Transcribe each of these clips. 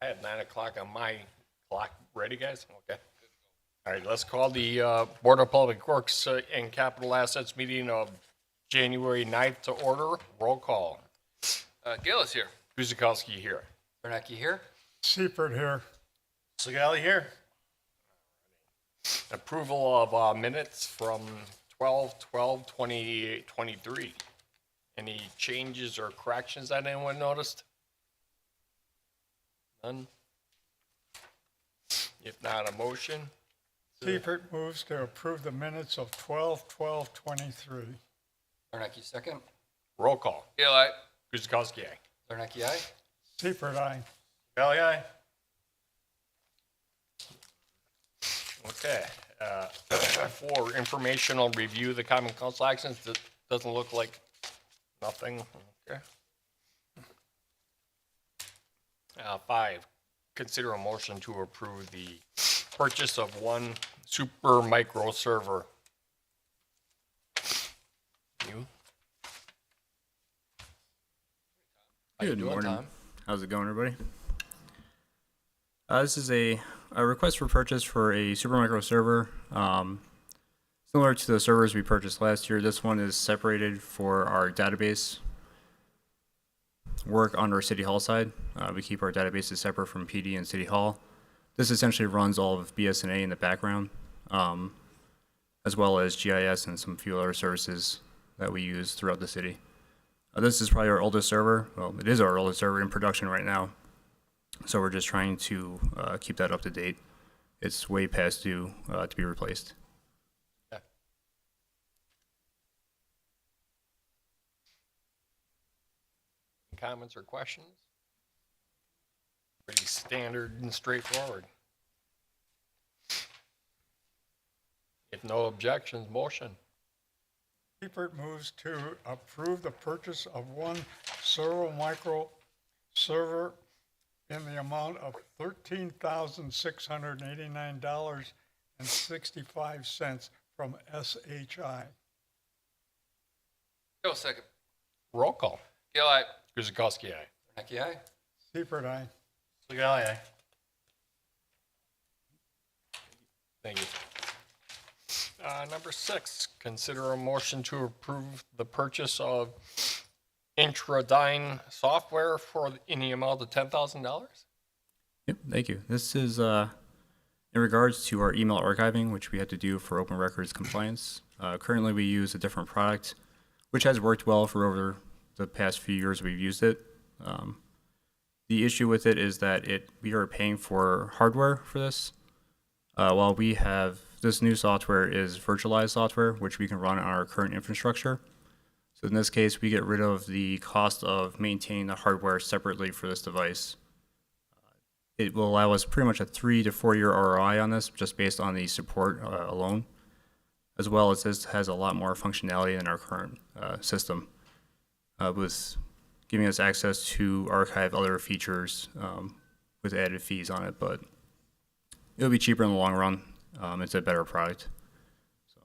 I had 9 o'clock on my clock. Ready, guys? Okay. All right, let's call the Board of Public Works and Capital Assets meeting of January 9th to order. Roll call. Gillis here. Guzikowski here. Bernacki here. Seifert here. Sigali here. Approval of minutes from 12/12/2023. Any changes or corrections that anyone noticed? None? If not, a motion? Seifert moves to approve the minutes of 12/12/23. Bernacki second. Roll call. Gill, aye. Guzikowski, aye. Bernacki, aye. Seifert, aye. Sigali, aye. Okay, for informational review, the common council actions, it doesn't look like nothing, okay. 5, consider a motion to approve the purchase of one super micro server. You? How you Good doing, morning. Tom? How's it going, everybody? This is a request for purchase for a Supermicro server. Similar to the servers we purchased last year, this one is separated for our database work on our City Hall side. We keep our databases separate from PD and City Hall. This essentially runs all of BSNA in the background, as well as GIS and some few other services that we use throughout the city. This is probably our oldest server. Well, it is our oldest server in production right now. So we're just trying to keep that up to date. It's way past due to be replaced. Comments or questions? Pretty standard and straightforward. If no objections, motion. Seifert moves to approve the purchase of one Servo Micro server in the amount of $13,689.65 from SHI. Gill second. Roll call. Gill, aye. Guzikowski, aye. Bernacki, aye. Seifert, aye. Sigali, aye. Thank you. Number 6, consider a motion to approve the purchase of Intradyne software in the amount of $10,000. Yep, thank you. This is in regards to our email archiving, which we had to do for open records compliance. Currently, we use a different product, which has worked well for over the past few years we've used it. The issue with it is that we are paying for hardware for this, while we have this new software is virtualized software, which we can run on our current infrastructure. So in this case, we get rid of the cost of maintaining the hardware separately for this device. It will allow us pretty much a 3 to 4 year ROI on this, just based on the support alone, as well as this has a lot more functionality than our current system, with giving us access to archive other features with added fees on it, but it'll be cheaper in the long run. It's a better product. So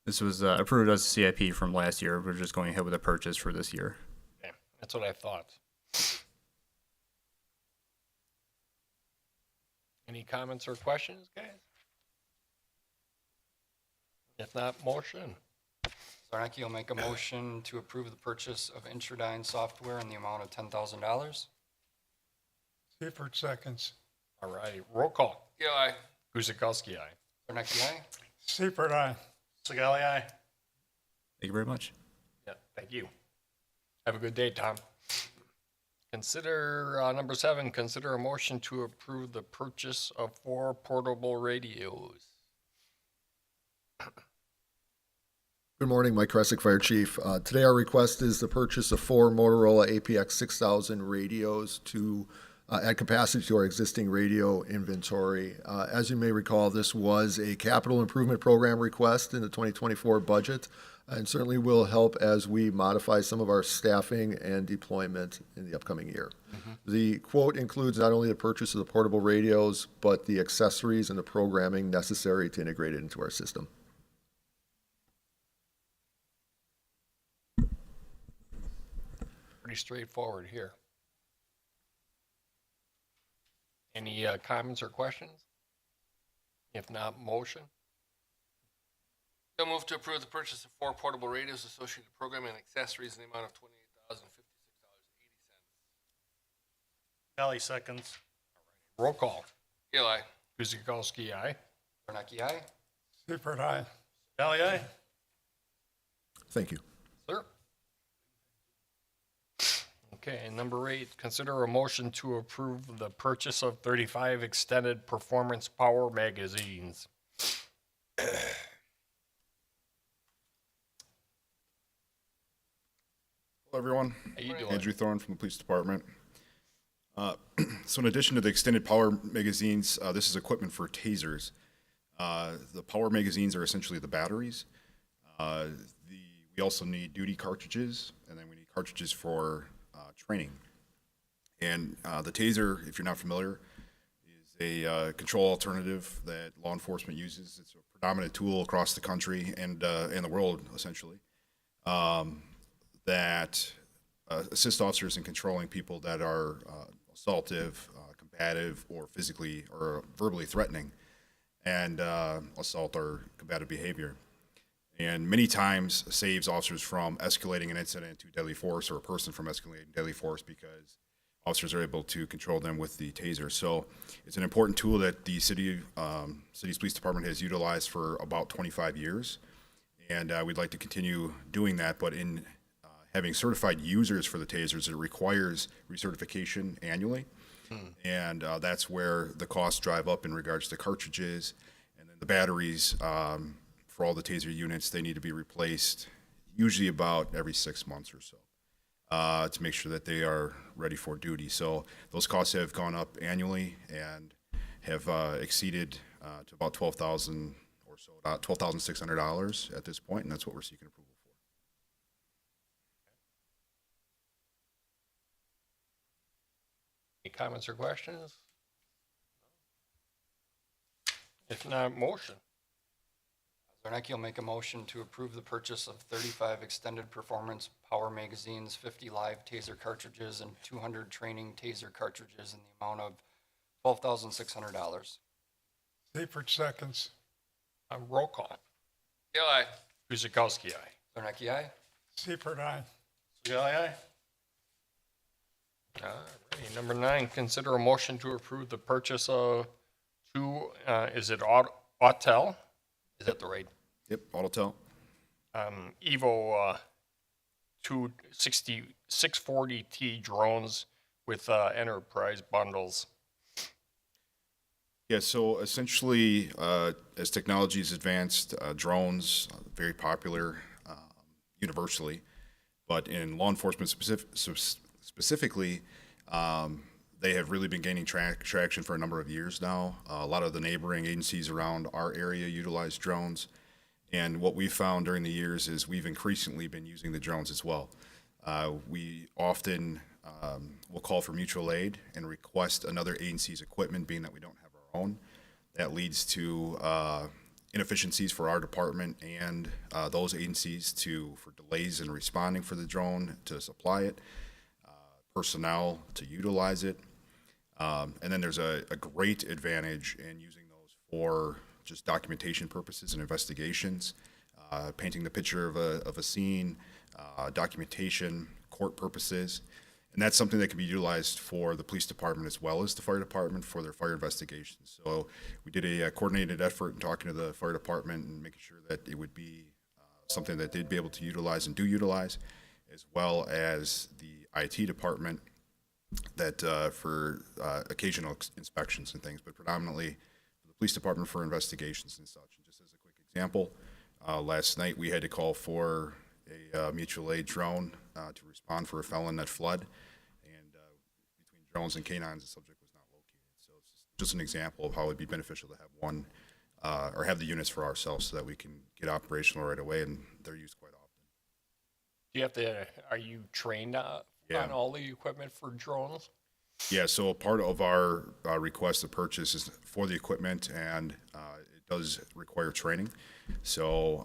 this was approved as a CIP from last year. We're just going ahead with a purchase for this year. Okay, that's what I thought. Any comments or questions, guys? If not, motion. Bernacki will make a motion to approve the purchase of Intradyne software in the amount of $10,000. Seifert seconds. All right, roll call. Gill, aye. Guzikowski, aye. Bernacki, aye. Seifert, aye. Sigali, aye. Thank you very much. Yeah, thank you. Have a good day, Tom. Consider, number 7, consider a motion to approve the purchase of 4 portable radios. Good morning, Mike Kresick, Fire Chief. Today our request is the purchase of 4 Motorola APX 6000 radios to add capacity to our existing radio inventory. As you may recall, this was a capital improvement program request in the 2024 budget, and certainly will help as we modify some of our staffing and deployment in the upcoming year. The quote includes not only the purchase of the portable radios, but the accessories and the programming necessary to integrate it into our system. Pretty straightforward here. Any comments or questions? If not, motion? So move to approve the purchase of 4 portable radios, associated programming and accessories in the amount of $28,056.80. Valley seconds. Roll call. Keel, aye. Guzekowski, aye. Sirdike, aye. Seifert, aye. Valley, aye. Thank you. Sir. Okay, and number 8, consider a motion to approve the purchase of 35 extended performance power magazines. Hello, everyone. How you doing? Andrew Thorne from the Police Department. So in addition to the extended power magazines, this is equipment for tasers. The power magazines are essentially the batteries. We also need duty cartridges, and then we need cartridges for training. And the taser, if you're not familiar, is a control alternative that law enforcement uses. It's a predominant tool across the country and the world, essentially. That assist officers in controlling people that are assaultive, combative, or physically or verbally threatening, and assault or combative behavior. And many times saves officers from escalating an incident to deadly force, or a person from escalating deadly force, because officers are able to control them with the taser. So it's an important tool that the city's police department has utilized for about 25 years. And we'd like to continue doing that, but in having certified users for the tasers, it requires recertification annually. And that's where the costs drive up in regards to cartridges. And then the batteries, for all the taser units, they need to be replaced usually about every 6 months or so to make sure that they are ready for duty. So those costs have gone up annually and have exceeded to about $12,000 or so, $12,600 at this point, and that's what we're seeking approval for. Any comments or questions? If not, motion. Sirdike will make a motion to approve the purchase of 35 extended performance power magazines, 50 live taser cartridges, and 200 training taser cartridges in the amount of $12,600. Seifert seconds. Roll call. Keel, aye. Guzekowski, aye. Sirdike, aye. Seifert, aye. Valley, aye. Alrighty, number 9, consider a motion to approve the purchase of 2, is it Autel? Is that the right? Yep, Autotel. Evo 640T drones with enterprise bundles. Yeah, so essentially, as technology has advanced, drones, very popular universally, but in law enforcement specifically, they have really been gaining traction for a number of years now. A lot of the neighboring agencies around our area utilize drones, and what we've found during the years is we've increasingly been using the drones as well. We often will call for mutual aid and request another agency's equipment, being that we don't have our own. That leads to inefficiencies for our department and those agencies for delays in responding for the drone to supply it, personnel to utilize it. And then there's a great advantage in using those for just documentation purposes and investigations, painting the picture of a scene, documentation, court purposes. And that's something that can be utilized for the police department as well as the fire department for their fire investigations. So we did a coordinated effort in talking to the fire department and making sure that it would be something that they'd be able to utilize and do utilize, as well as the IT department that for occasional inspections and things, but predominantly the police department for investigations and such. And just as a quick example, last night we had to call for a mutual aid drone to respond for a felon that fled, and between drones and canines, the subject was not located. So it's just an example of how it'd be beneficial to have one or have the units for ourselves so that we can get operational right away, and they're used quite often. Do you have to, are you trained Yeah. on all the equipment for drones? Yeah, so a part of our request to purchase is for the equipment, and it does require training. So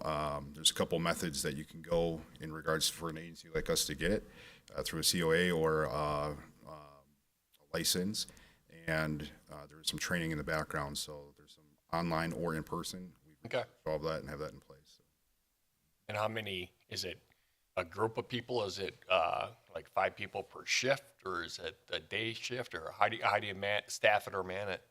there's a couple methods that you can go in regards for an agency like us to get it through a COA or a license. and there was some training in the background, so there's some online or in person. We've Okay. solved that and have that in place. So. And how many, is it a group of people? Is it like 5 people per shift, or is it a day shift, or how do you staff it or man it?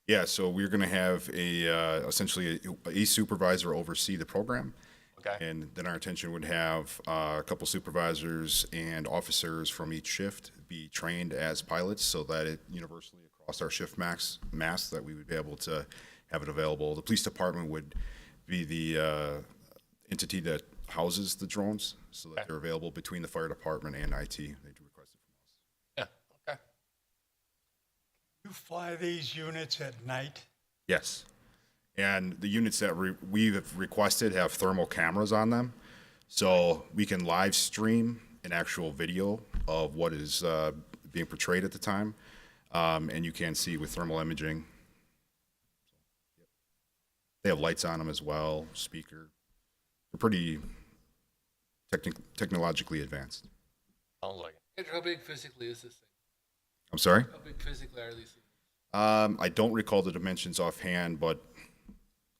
Yeah, so we're going to have essentially a supervisor oversee the program. Okay. And then our intention would have a couple supervisors and officers from each shift be trained as pilots so that it universally across our shift mass that we would be able to have it available. The police department would be the entity that houses the drones so that Okay. they're available between the fire department and IT. They do request it from us. Yeah, okay. You fly these units at night? Yes. And the units that we've requested have thermal cameras on them. So we can live stream an actual video of what is being portrayed at the time. And you can see with thermal imaging. They have lights on them as well, speaker. They're pretty technologically advanced. Sounds like it. Andrew, how big physically is this thing? I'm sorry? How big physically are these things? I don't recall the dimensions offhand, but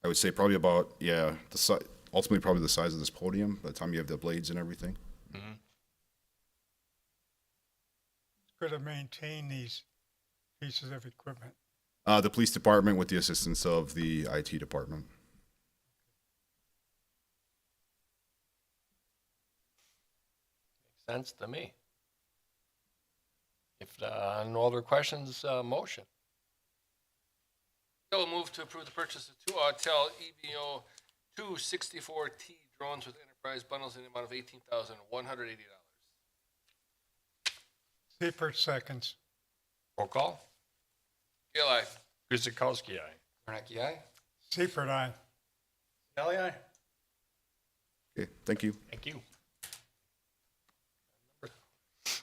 I would say probably about, ultimately probably the size of this podium by the time you have the blades and everything. Could have maintained these pieces of equipment. The police department with the assistance of the IT department. Makes sense to me. If no other questions, motion. I will move to approve the purchase of 2 Autel EBO 264T drones with enterprise bundles in the amount of $18,180. Seifert seconds. Roll call. Gale, aye. Guzekowski, aye. Zarnecki, aye. Seifert, aye. Ellie, aye. Okay, thank you. Thank you.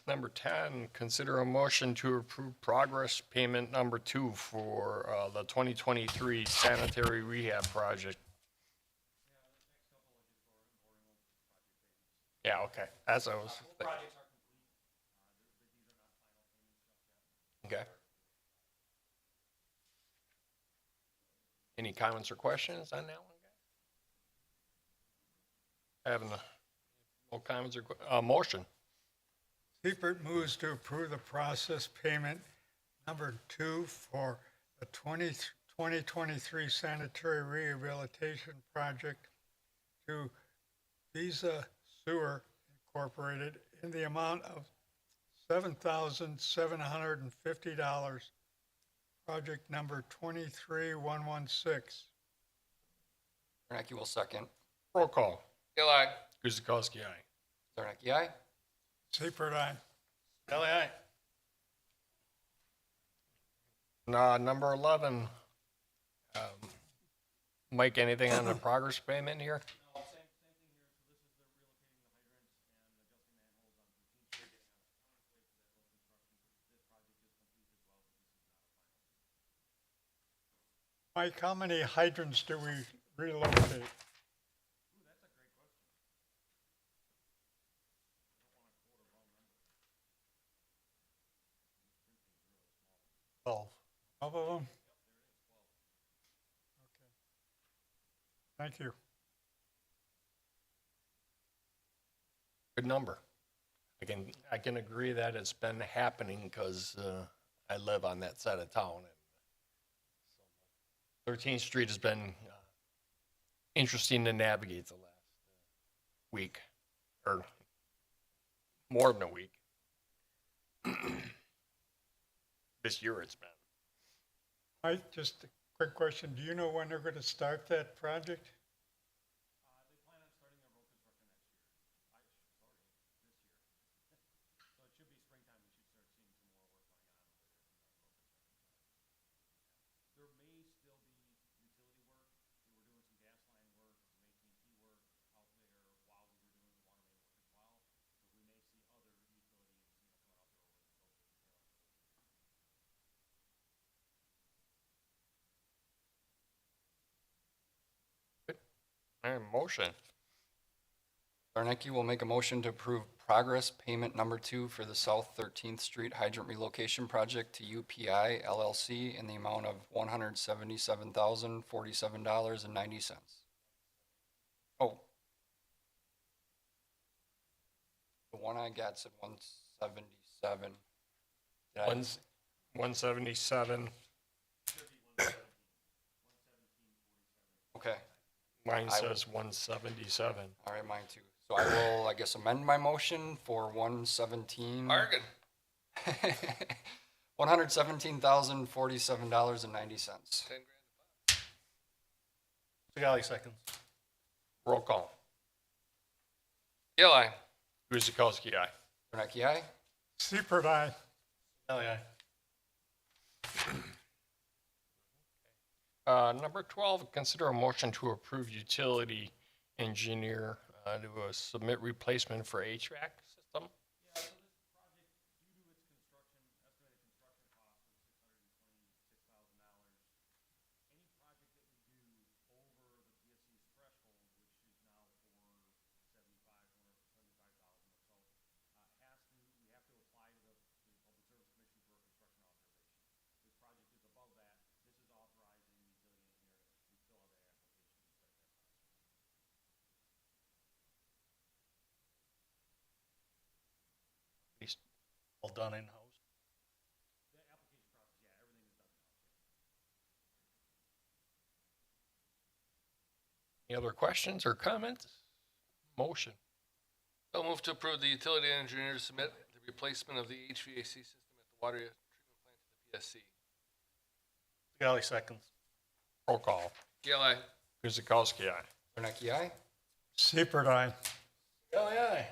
Number 10, consider a motion to approve progress payment number 2 for the 2023 sanitary rehab project. Yeah, okay. As I was. Okay. Any comments or questions on that one, guys? Having no comments or motion. Seifert moves to approve the process payment number 2 for the 2023 sanitary rehabilitation project to Visa Sewer Incorporated in the amount of $7,750. Project number 23116. Zarnecki will second. Roll call. Gale, aye. Guzekowski, aye. Zarnecki, aye. Seifert, aye. Ellie, aye. Number 11. Mike, anything on the progress payment here? Mike, how many hydrants do we relocate? Twelve. 12 of them? Okay. Thank you. Good number. I can agree that it's been happening because I live on that side of town. And 13th Street has been interesting to navigate the last week, or more than a week. This year it's been. Mike, just a quick question. Do you know when they're going to start that project? All right, motion. Zarnecki will make a motion to approve progress payment number 2 for the South 13th Street Hydrant Relocation Project to UPI LLC in the amount of $177,047.90. Oh. The one I got said 177. Did I- 177. Okay, Mine I will- says 177. all right, mine too. So I will, I guess, amend my motion for 117. Bargain. $117,047.90. 10 grand. Scully seconds. Roll call. Gale, aye. Guzekowski, aye. Bernacki, aye? Seifert, aye. Scully, aye. Number 12, consider a motion to approve utility engineer to submit replacement for HVAC system. All done in-house. Any other questions or comments? Motion. I'll move to approve the utility engineer to submit the replacement of the HVAC system at the water treatment plant to the PSC. Scully seconds. Roll call. Gale, aye. Guzekowski, aye. Bernacki, aye? Seifert, aye. Scully, aye.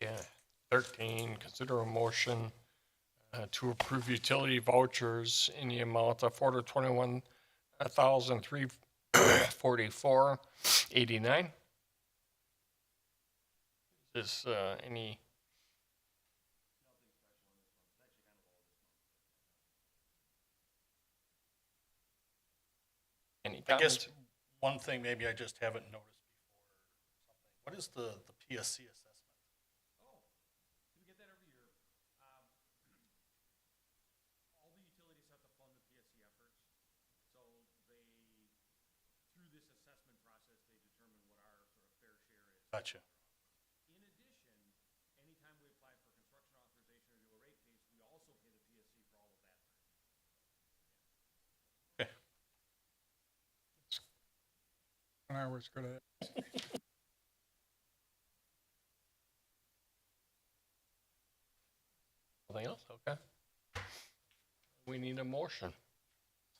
Yeah. 13, consider a motion to approve utility vouchers in the amount of $421,344.89. Is this any? Any I guess comments? one thing maybe I just haven't noticed before. What is the PSC assessment? Gotcha. And I was gonna, Nothing else? Okay. We need a motion.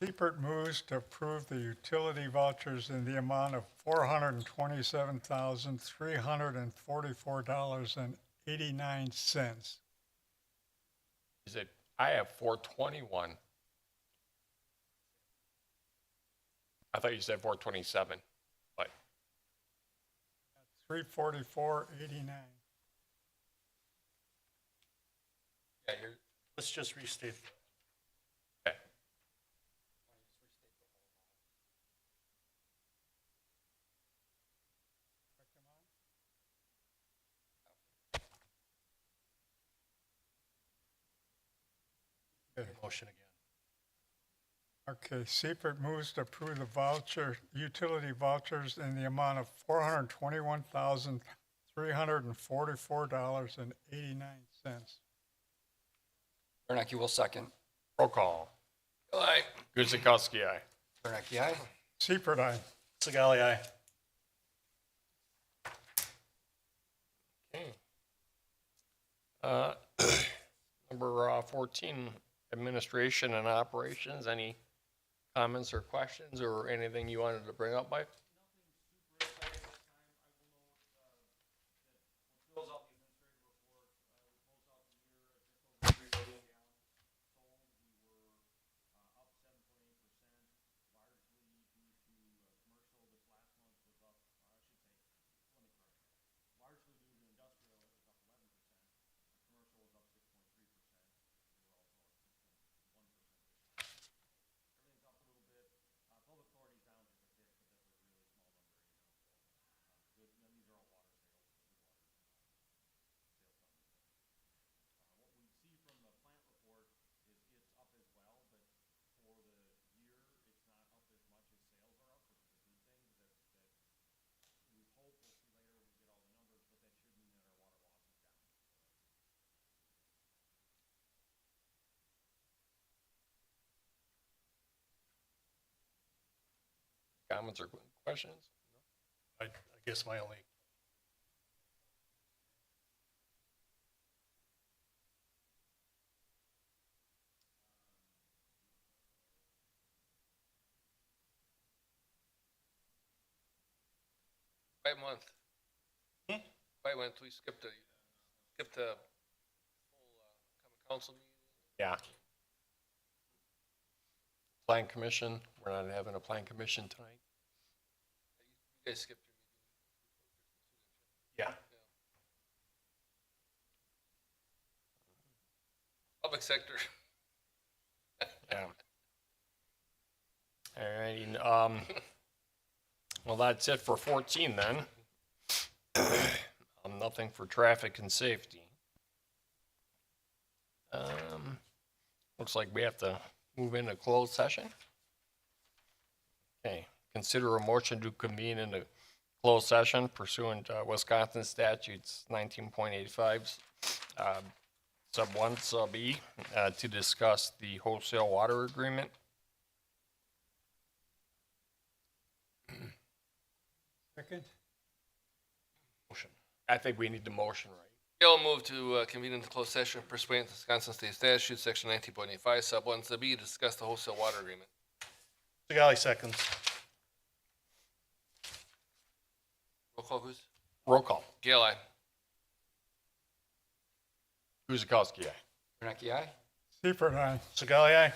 Seifert moves to approve the utility vouchers in the amount of $427,344.89. Is it, I have 421. I thought you said 427, but 344.89. Yeah, you're, Let's just restate. okay. Motion again. Okay, Seifert moves to approve the voucher, utility vouchers in the amount of $421,344.89. Bernacki will second. Roll call. Gale, aye. Guzekowski, aye. Bernacki, aye? Seifert, aye. Scully, aye. Okay. Number 14, administration and operations. Any comments or questions or anything you wanted to bring up, Mike? comments or questions? I guess my only, Quiet month. Quiet month, we skipped the full, common council meeting. Yeah. Plan commission, we're not having a plan commission tonight. You guys skipped your meeting. Yeah. Public sector. Yeah. All righty, well, that's it for 14 then. Nothing for traffic and safety. Looks like we have to move into closed session. Okay, consider a motion to convene in a closed session pursuant to Wisconsin statutes 19.85, sub 1, sub E, to discuss the wholesale water agreement. Second? Motion. I think we need the motion, right? Gail moved to convene into closed session pursuant to Wisconsin State Statute, section 19.85, sub 1, sub E, to discuss the wholesale water agreement. Sigali seconds. Roll call, who's? Roll call. Gail, aye. Guzekowski, aye. Bernacki, aye? Seifert, aye. Sigali, aye.